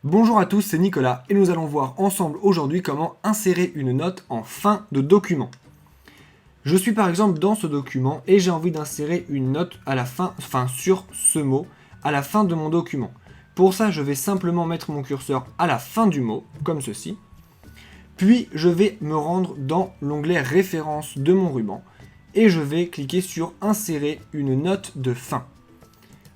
Bonjour à tous, c'est Nicolas et nous allons voir ensemble aujourd'hui comment insérer une note en fin de document. Je suis par exemple dans ce document et j'ai envie d'insérer une note à la fin, sur ce mot, à la fin de mon document. Pour ça, je vais simplement mettre mon curseur à la fin du mot, comme ceci. Puis, je vais me rendre dans l'onglet référence de mon ruban et je vais cliquer sur insérer une note de fin.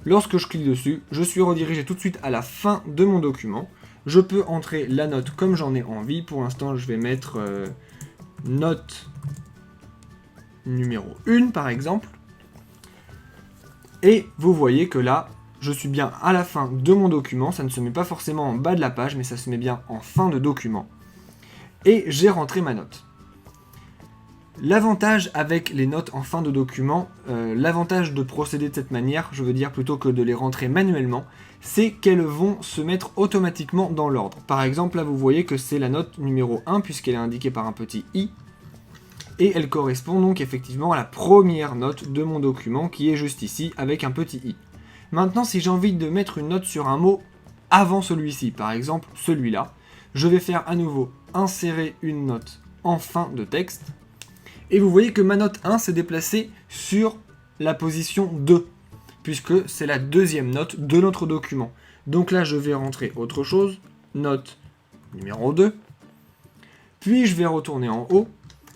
Lorsque je clique dessus, je suis redirigé tout de suite à la fin de mon document. Je peux entrer la note comme j'en ai envie. Pour l'instant, je vais mettre note numéro 1 par exemple. Et vous voyez que là, je suis bien à la fin de mon document. Ça ne se met pas forcément en bas de la page, mais ça se met bien en fin de document. Et j'ai rentré ma note. L'avantage avec les notes en fin de document, l'avantage de procéder de cette manière, je veux dire plutôt que de les rentrer manuellement, c'est qu'elles vont se mettre automatiquement dans l'ordre. Par exemple, là vous voyez que c'est la note numéro 1 puisqu'elle est indiquée par un petit i, et elle correspond donc effectivement à la première note de mon document qui est juste ici avec un petit i. Maintenant, si j'ai envie de mettre une note sur un mot avant celui-ci, par exemple celui-là, je vais faire à nouveau insérer une note en fin de texte. Et vous voyez que ma note 1 s'est déplacée sur la position 2, puisque c'est la deuxième note de notre document. Donc là, je vais rentrer autre chose, note numéro 2, puis je vais retourner en haut,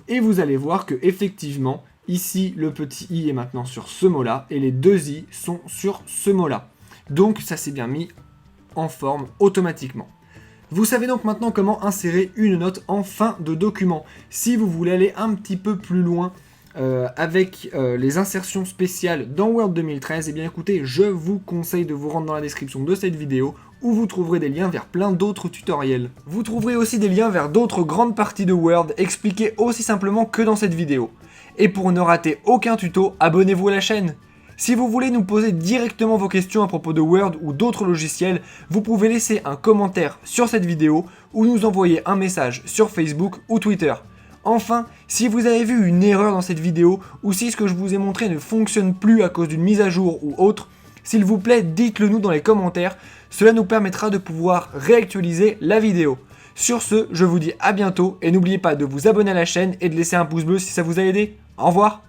et vous allez voir que effectivement, ici, le petit i est maintenant sur ce mot-là, et les deux i sont sur ce mot-là. Donc ça s'est bien mis en forme automatiquement. Vous savez donc maintenant comment insérer une note en fin de document. Si vous voulez aller un petit peu plus loin avec les insertions spéciales dans Word 2013, eh bien écoutez, je vous conseille de vous rendre dans la description de cette vidéo où vous trouverez des liens vers plein d'autres tutoriels. Vous trouverez aussi des liens vers d'autres grandes parties de Word expliquées aussi simplement que dans cette vidéo. Et pour ne rater aucun tuto, abonnez-vous à la chaîne. Si vous voulez nous poser directement vos questions à propos de Word ou d'autres logiciels, vous pouvez laisser un commentaire sur cette vidéo ou nous envoyer un message sur Facebook ou Twitter. Enfin, si vous avez vu une erreur dans cette vidéo ou si ce que je vous ai montré ne fonctionne plus à cause d'une mise à jour ou autre, s'il vous plaît, dites-le nous dans les commentaires, cela nous permettra de pouvoir réactualiser la vidéo. Sur ce, je vous dis à bientôt et n'oubliez pas de vous abonner à la chaîne et de laisser un pouce bleu si ça vous a aidé. Au revoir!